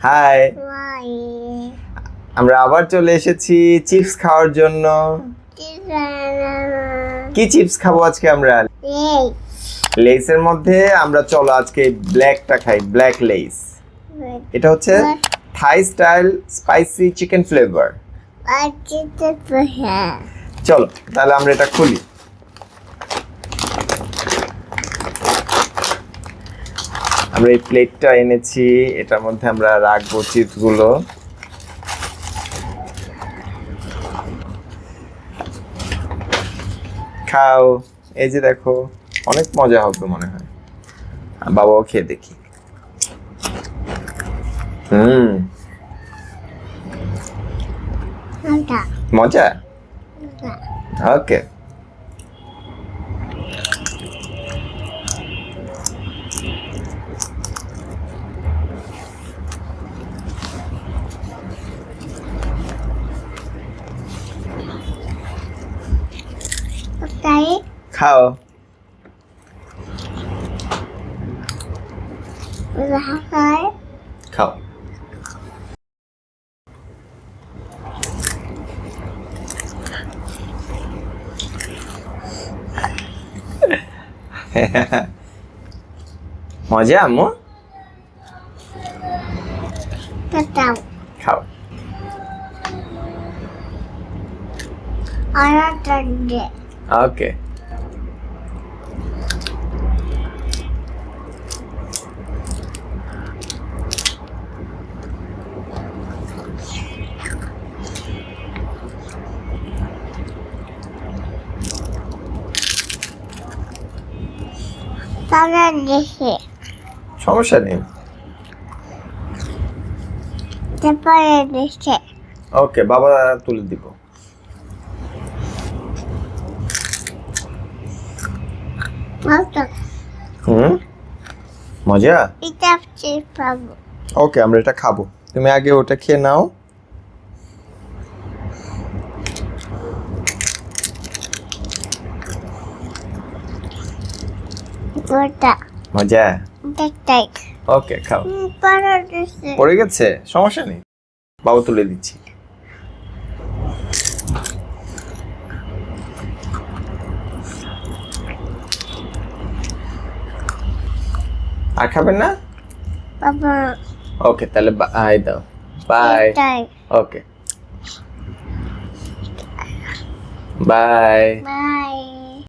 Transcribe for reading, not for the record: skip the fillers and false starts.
High, আমরা আবার চলে এসেছি চিপস খাওয়ার জন্য। কি চিপস খাবো আজকে আমরা? লেইসের মধ্যে আমরা চলো আজকে ব্ল্যাকটা খাই, ব্ল্যাক লেইস। এটা হচ্ছে থাই স্টাইল স্পাইসি চিকেন ফ্লেভার। চলো তাহলে আমরা এটা খুলি। আমরা এই প্লেটটা এনেছি, এটার মধ্যে আমরা রাখবো চিপস গুলো। খাও, এই যে দেখো, অনেক মজা হবে মনে হয়। বাবাও খেয়ে দেখি। মজা। ওকে, খাও। খাও। মজা আম্মু? খাও। ওকে, সমস্যা নেই। ওকে, বাবা তুলে দিব। মজা। ওকে, আমরা এটা খাবো, তুমি আগে ওটা খেয়ে নাও। মজা। ওকে, খাও। পড়ে গেছে, সমস্যা নেই, বাবা তুলে দিচ্ছি। আর খাবেন না? ওকে, তাহলে বাই দাও। বাই। Okay, by.